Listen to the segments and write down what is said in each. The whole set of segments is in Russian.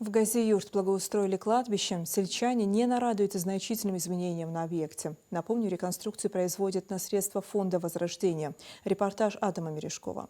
В Гази-Юрт благоустроили кладбище. Сельчане не нарадуются значительным изменениям на объекте. Напомню, реконструкцию производят на средства Фонда Возрождения. Репортаж Адама Мережкова.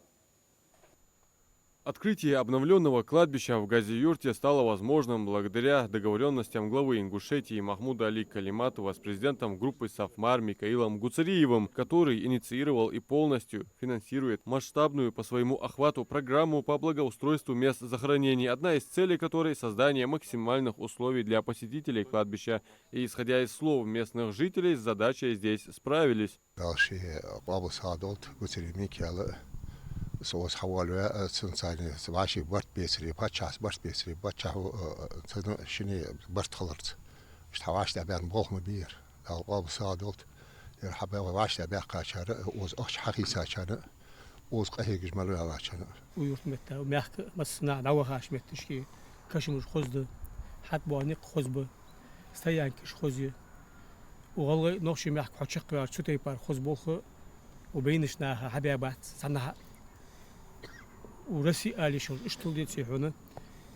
Открытие обновленного кладбища в Гази-Юрте стало возможным благодаря договоренностям главы Ингушетии Махмуда Али Калиматова с президентом группы Сафмар Микаилом Гуцариевым, который инициировал и полностью финансирует масштабную по своему охвату программу по благоустройству мест захоронений, одна из целей которой – создание максимальных условий для посетителей кладбища. И, исходя из слов местных жителей, с задачей здесь справились. سوس حوالي سنتاني سبعشي برت بيسري باتشاس برت بيسري باتشاو شني برت خلرت اشتواش تبعن بوخ مبير القاب صادلت يرحبا واش تبع قاشر وز اخ حقي ساشر وز قهي جمل على شنو ويوت متى ومحك مسنا نوخاش متشكي كشمش خزد حد بانيق خزب استيان كش خزي وغلي نوشي محك حشق يا شتي بار خزبوخ وبينشنا حبيبات سنها ورسي آلي شغل اشتغل هنا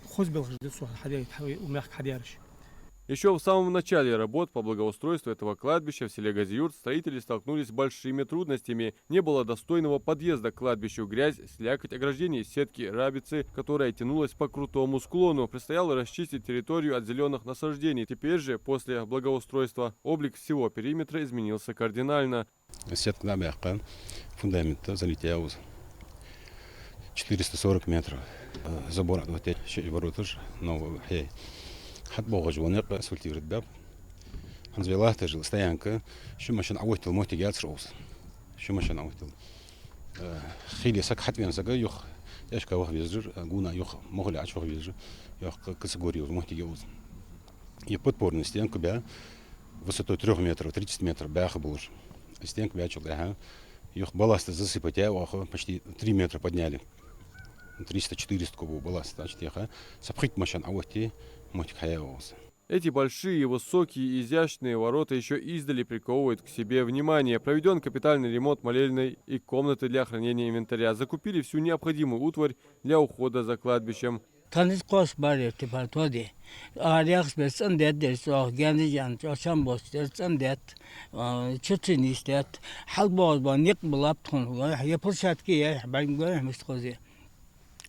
خذ بالخجل صح حدا ومحك حدا يرش. Еще в самом начале работ по благоустройству этого кладбища в селе Гази-Юрт строители столкнулись с большими трудностями. Не было достойного подъезда к кладбищу, грязь, слякоть, ограждение из сетки рабицы, которая тянулась по крутому склону. Предстояло расчистить территорию от зеленых насаждений. Теперь же, после благоустройства, облик всего периметра изменился кардинально. Сетка мягкая, фундамент залетел 440 метров. Забор от ворота нового. حد بوغج ونق سولتي ردباب هنزبيلاه تجل استيانك شو مشان عويت الموت جالس روس شو مشان عويت خيلي سك حد بين سك يخ ايش كوخ بيزر قونا يخ مغلي عشوخ بيزر يخ كسغوري الموت جوز يبط بورن استيانك بيا высотой 3 метров 30 метров бяха булж стенка бячил да يخ балласт засыпать его почти 3 метра подняли 300-400 кубов балласт значит я сапхить машин авойти. Эти большие, высокие и изящные ворота еще издали приковывают к себе внимание. Проведен капитальный ремонт молельной и комнаты для хранения инвентаря. Закупили всю необходимую утварь для ухода за кладбищем.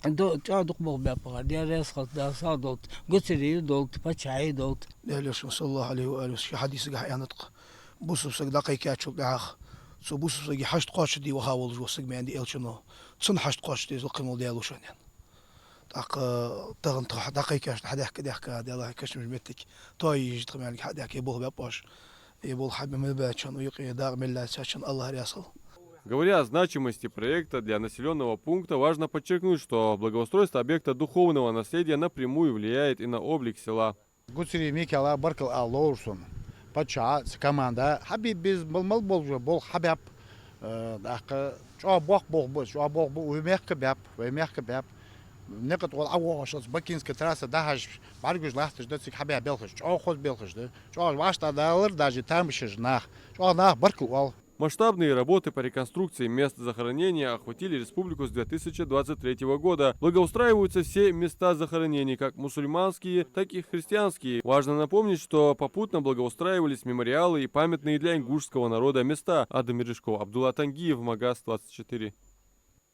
جادق بغبابغا دياريس خلط داسا دولت قتري دولت باتشاي دولت ليش صلى الله عليه وآله شي حديث قاع ينطق بوسو سق دقيقة شو داخ سو بوسو سق حشت قاش دي وهاول جو سق عندي إلشنو صن حشت قاش دي زقيمو ديالو شنين داق تغن دقيقة حدا يحكي يحكي ديالها كشمش متك توي يجي تقمن حدا يحكي بوه باباش يبول حب من باتشن ويقي داغ ملا ساشن الله يصل. Говоря о значимости проекта для населенного пункта, важно подчеркнуть, что благоустройство объекта духовного наследия напрямую влияет и на облик села. Гуцари Микаила Баркал Аллоусон, Пача, команда, Хабиб без Малболжа, Бол Хабяб, Бог, Умехкабяб, Умехкабяб. Некоторые авошас, Бакинская трасса, Дахаш, Баргуш Лахташ, Датсик Хабяб Белхаш, Хоз Белхаш, Вашта Далар, даже там еще нах, Нах Баркал. Масштабные работы по реконструкции мест захоронения охватили республику с 2023 года. Благоустраиваются все места захоронений, как мусульманские, так и христианские. Важно напомнить, что попутно благоустраивались мемориалы и памятные для ингушского народа места. Адам Мережков, Абдулла Тангиев, Магаз 24.